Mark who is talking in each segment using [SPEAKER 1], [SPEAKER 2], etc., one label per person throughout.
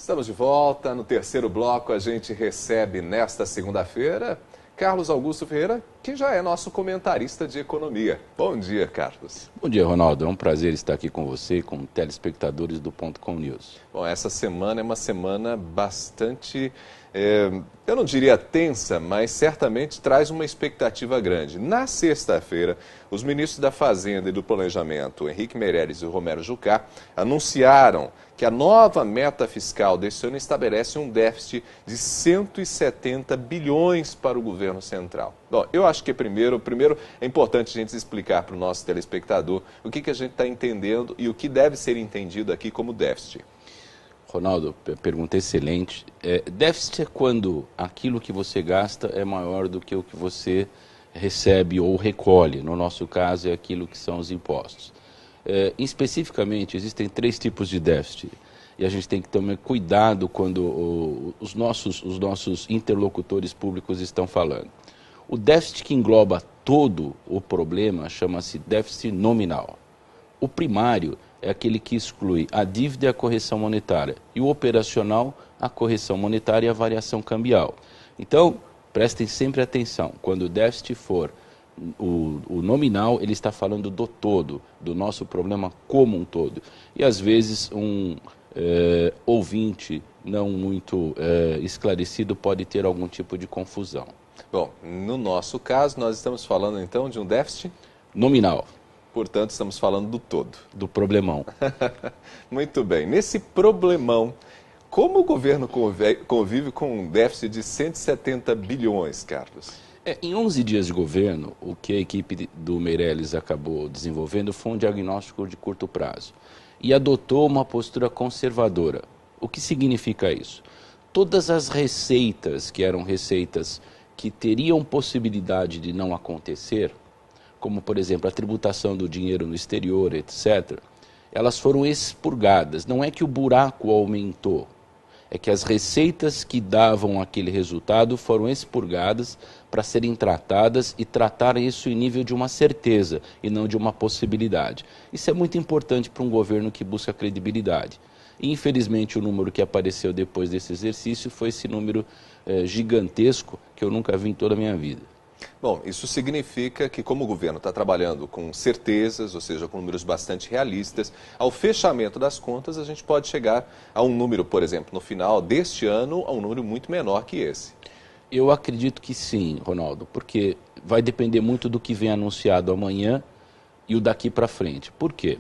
[SPEAKER 1] Estamos de volta. No terceiro bloco, a gente recebe nesta segunda-feira Carlos Augusto Ferreira, que já é nosso comentarista de economia. Bom dia, Carlos.
[SPEAKER 2] Bom dia, Ronaldo. É um prazer estar aqui com você e com telespectadores do .com News.
[SPEAKER 1] Bom, essa semana é uma semana bastante, eu não diria tensa, mas certamente traz uma expectativa grande. Na sexta-feira, os ministros da Fazenda e do Planejamento, Henrique Meirelles e Romero Jucá, anunciaram que a nova meta fiscal desse ano estabelece um déficit de 170 bilhões para o governo central. Bom, eu acho que primeiro é importante a gente explicar para o nosso telespectador o que a gente está entendendo e o que deve ser entendido aqui como déficit.
[SPEAKER 2] Ronaldo, pergunta excelente. Déficit é quando aquilo que você gasta é maior do que o que você recebe ou recolhe. No nosso caso, é aquilo que são os impostos. Especificamente, existem três tipos de déficit. E a gente tem que tomar cuidado quando os nossos interlocutores públicos estão falando. O déficit que engloba todo o problema chama-se déficit nominal. O primário é aquele que exclui a dívida e a correção monetária. E o operacional, a correção monetária e a variação cambial. Então, prestem sempre atenção. Quando o déficit for o nominal, ele está falando do todo, do nosso problema como um todo. E às vezes um ouvinte não muito esclarecido pode ter algum tipo de confusão.
[SPEAKER 1] Bom, no nosso caso, nós estamos falando então de um déficit
[SPEAKER 2] nominal.
[SPEAKER 1] Portanto, estamos falando do todo.
[SPEAKER 2] Do problemão.
[SPEAKER 1] Muito bem. Nesse problemão, como o governo convive com um déficit de 170 bilhões, Carlos?
[SPEAKER 2] Em 11 dias de governo, o que a equipe do Meirelles acabou desenvolvendo foi um diagnóstico de curto prazo e adotou uma postura conservadora. O que significa isso? Todas as receitas que eram receitas que teriam possibilidade de não acontecer, como, por exemplo, a tributação do dinheiro no exterior, etc., elas foram expurgadas. Não é que o buraco aumentou, é que as receitas que davam aquele resultado foram expurgadas para serem tratadas e tratar isso em nível de uma certeza e não de uma possibilidade. Isso é muito importante para um governo que busca credibilidade. E, infelizmente, o número que apareceu depois desse exercício foi esse número gigantesco que eu nunca vi em toda a minha vida.
[SPEAKER 1] Bom, isso significa que como o governo está trabalhando com certezas, ou seja, com números bastante realistas, ao fechamento das contas a gente pode chegar a um número, por exemplo, no final deste ano, a um número muito menor que esse.
[SPEAKER 2] Eu acredito que sim, Ronaldo, porque vai depender muito do que vem anunciado amanhã e o daqui para frente. Por quê?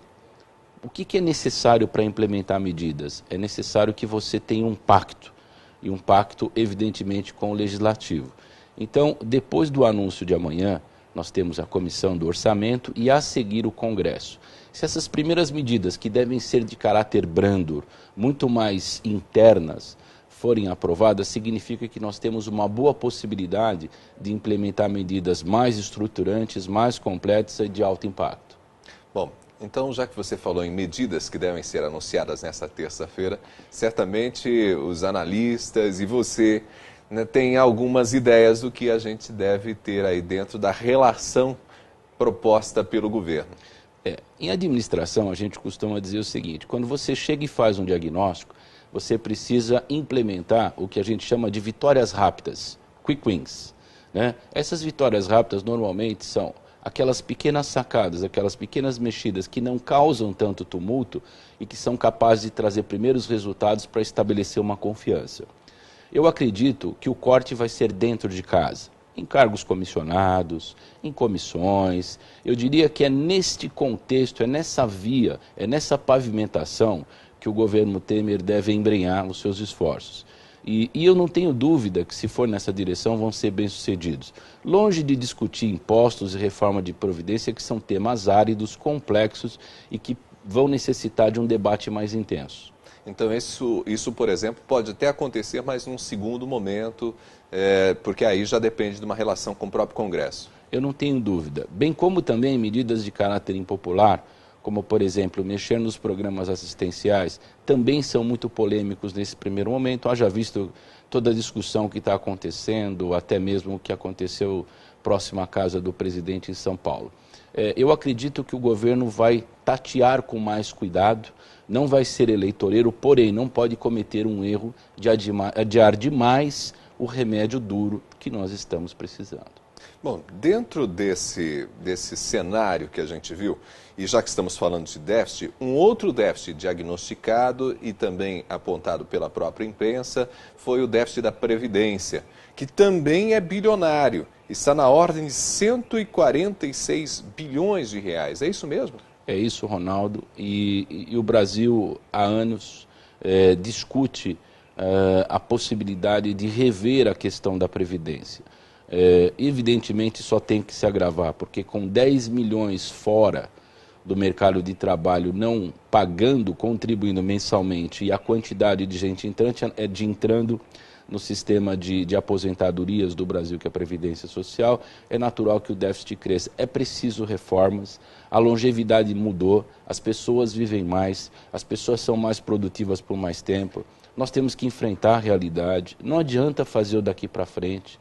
[SPEAKER 2] O que é necessário para implementar medidas? É necessário que você tenha um pacto, e um pacto, evidentemente, com o Legislativo. Então, depois do anúncio de amanhã, nós temos a comissão do orçamento e a seguir o Congresso. Se essas primeiras medidas, que devem ser de caráter brando, muito mais internas, forem aprovadas, significa que nós temos uma boa possibilidade de implementar medidas mais estruturantes, mais completas e de alto impacto.
[SPEAKER 1] Bom, então, já que você falou em medidas que devem ser anunciadas nesta terça-feira, certamente os analistas e você tem algumas ideias do que a gente deve ter aí dentro da relação proposta pelo governo.
[SPEAKER 2] Em administração, a gente costuma dizer o seguinte: quando você chega e faz um diagnóstico, você precisa implementar o que a gente chama de vitórias rápidas, quick wins, né? Essas vitórias rápidas normalmente são aquelas pequenas sacadas, aquelas pequenas mexidas que não causam tanto tumulto e que são capazes de trazer primeiros resultados para estabelecer uma confiança. Eu acredito que o corte vai ser dentro de casa, em cargos comissionados, em comissões. Eu diria que é neste contexto, é nessa via, é nessa pavimentação que o governo Temer deve embrenhar os seus esforços. E eu não tenho dúvida que, se for nessa direção, vão ser bem-sucedidos. Longe de discutir impostos e reforma de previdência, que são temas áridos, complexos e que vão necessitar de um debate mais intenso.
[SPEAKER 1] Então isso, por exemplo, pode até acontecer, mas num segundo momento, porque aí já depende de uma relação com o próprio Congresso.
[SPEAKER 2] Eu não tenho dúvida. Bem como também medidas de caráter impopular, como, por exemplo, mexer nos programas assistenciais, também são muito polêmicos nesse primeiro momento. Haja visto toda a discussão que está acontecendo, até mesmo o que aconteceu próximo à casa do presidente em São Paulo. Eu acredito que o governo vai tatear com mais cuidado, não vai ser eleitoreiro, porém não pode cometer um erro de adiar demais o remédio duro que nós estamos precisando.
[SPEAKER 1] Bom, dentro desse cenário que a gente viu, e já que estamos falando de déficit, um outro déficit diagnosticado e também apontado pela própria imprensa foi o déficit da Previdência, que também é bilionário, está na ordem de 146 bilhões de reais. É isso mesmo?
[SPEAKER 2] É isso, Ronaldo, e o Brasil há anos discute a possibilidade de rever a questão da Previdência. Evidentemente só tem que se agravar, porque com 10 milhões fora do mercado de trabalho não pagando, contribuindo mensalmente, e a quantidade de gente entrando no sistema de aposentadorias do Brasil, que é a Previdência Social, é natural que o déficit cresça. É preciso reformas, a longevidade mudou, as pessoas vivem mais, as pessoas são mais produtivas por mais tempo, nós temos que enfrentar a realidade, não adianta fazer o daqui para frente.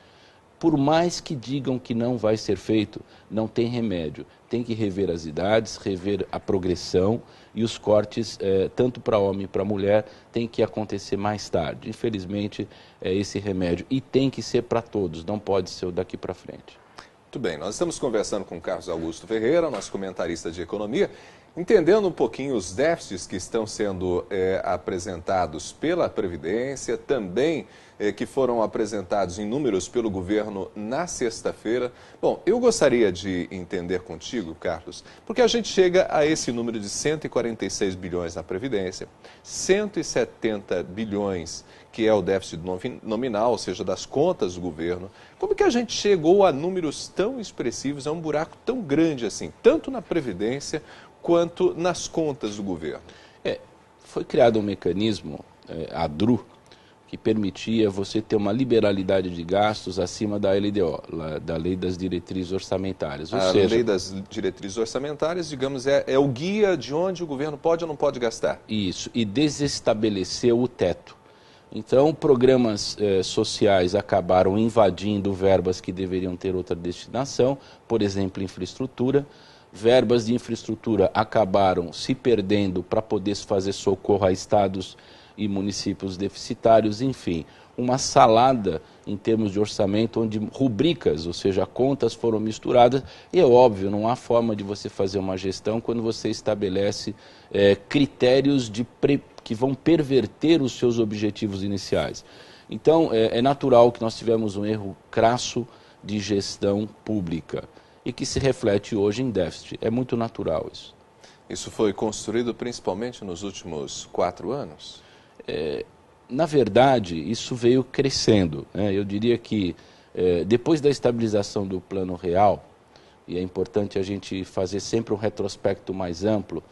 [SPEAKER 2] Por mais que digam que não vai ser feito, não tem remédio. Tem que rever as idades, rever a progressão e os cortes, tanto para homem e para mulher, tem que acontecer mais tarde. Infelizmente, é esse remédio. E tem que ser para todos, não pode ser o daqui para frente.
[SPEAKER 1] Muito bem, nós estamos conversando com o Carlos Augusto Ferreira, nosso comentarista de economia, entendendo um pouquinho os déficits que estão sendo apresentados pela Previdência, também que foram apresentados em números pelo governo na sexta-feira. Bom, eu gostaria de entender contigo, Carlos, porque a gente chega a esse número de 146 bilhões na Previdência, 170 bilhões que é o déficit nominal, ou seja, das contas do governo. Como que a gente chegou a números tão expressivos, a um buraco tão grande assim, tanto na Previdência quanto nas contas do governo?
[SPEAKER 2] Foi criado um mecanismo, a DRU, que permitia você ter uma liberalidade de gastos acima da LDO, da Lei das Diretrizes Orçamentárias.
[SPEAKER 1] A Lei das Diretrizes Orçamentárias, digamos, é o guia de onde o governo pode ou não pode gastar.
[SPEAKER 2] Isso, e desestabeleceu o teto. Então, programas sociais acabaram invadindo verbas que deveriam ter outra destinação, por exemplo, infraestrutura. Verbas de infraestrutura acabaram se perdendo para poder fazer socorro a estados e municípios deficitários, enfim, uma salada em termos de orçamento, onde rubricas, ou seja, contas foram misturadas, e é óbvio, não há forma de você fazer uma gestão quando você estabelece critérios que vão perverter os seus objetivos iniciais. Então, é natural que nós tivemos um erro crasso de gestão pública e que se reflete hoje em déficit. É muito natural isso.
[SPEAKER 1] Isso foi construído principalmente nos últimos 4 anos?
[SPEAKER 2] Na verdade, isso veio crescendo, né? Eu diria que depois da estabilização do Plano Real, e é importante a gente fazer sempre um retrospecto mais amplo,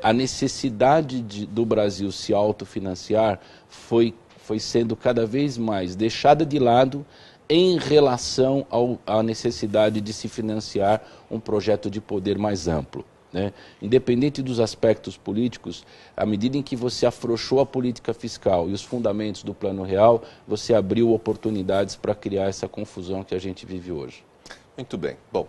[SPEAKER 2] a necessidade do Brasil se autofinanciar foi sendo cada vez mais deixada de lado em relação à necessidade de se financiar um projeto de poder mais amplo, né? Independente dos aspectos políticos, à medida em que você afrouxou a política fiscal e os fundamentos do Plano Real, você abriu oportunidades para criar essa confusão que a gente vive hoje.
[SPEAKER 1] Muito bem. Bom,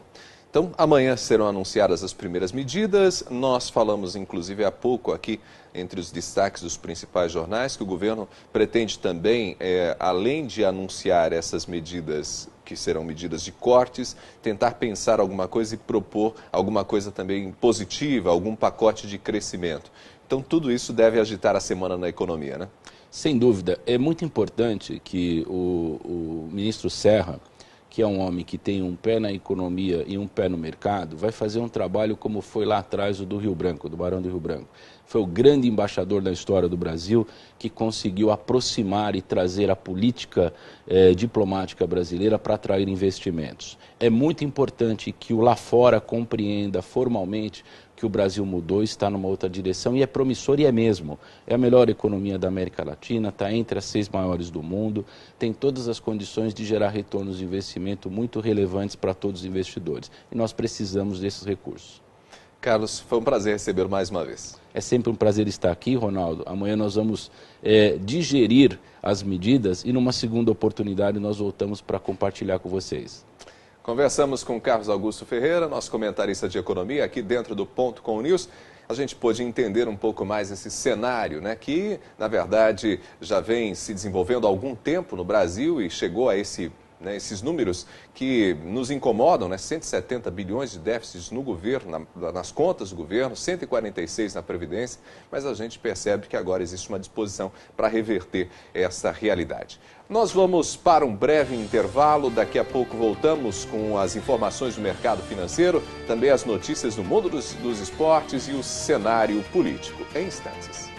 [SPEAKER 1] então amanhã serão anunciadas as primeiras medidas. Nós falamos, inclusive, há pouco aqui, entre os destaques dos principais jornais, que o governo pretende também, além de anunciar essas medidas, que serão medidas de cortes, tentar pensar alguma coisa e propor alguma coisa também positiva, algum pacote de crescimento. Então, tudo isso deve agitar a semana na economia, né?
[SPEAKER 2] Sem dúvida. É muito importante que o ministro Serra, que é um homem que tem um pé na economia e um pé no mercado, vai fazer um trabalho como foi lá atrás o do Rio Branco, do Barão do Rio Branco. Foi o grande embaixador da história do Brasil que conseguiu aproximar e trazer a política diplomática brasileira para atrair investimentos. É muito importante que o lá fora compreenda formalmente que o Brasil mudou, está numa outra direção e é promissor e é mesmo. É a melhor economia da América Latina, está entre as 6 maiores do mundo, tem todas as condições de gerar retornos de investimento muito relevantes para todos os investidores. E nós precisamos desses recursos.
[SPEAKER 1] Carlos, foi um prazer recebê-lo mais uma vez.
[SPEAKER 2] É sempre um prazer estar aqui, Ronaldo. Amanhã nós vamos digerir as medidas e numa segunda oportunidade nós voltamos para compartilhar com vocês.
[SPEAKER 1] Conversamos com Carlos Augusto Ferreira, nosso comentarista de economia, aqui dentro do Ponto com o News. A gente pôde entender um pouco mais esse cenário, né, que, na verdade, já vem se desenvolvendo há algum tempo no Brasil e chegou a esses números que nos incomodam, né? 170 bilhões de déficits no governo, nas contas do governo, 146 na Previdência, mas a gente percebe que agora existe uma disposição para reverter essa realidade. Nós vamos para um breve intervalo, daqui a pouco voltamos com as informações do mercado financeiro, também as notícias do mundo dos esportes e o cenário político em instantes.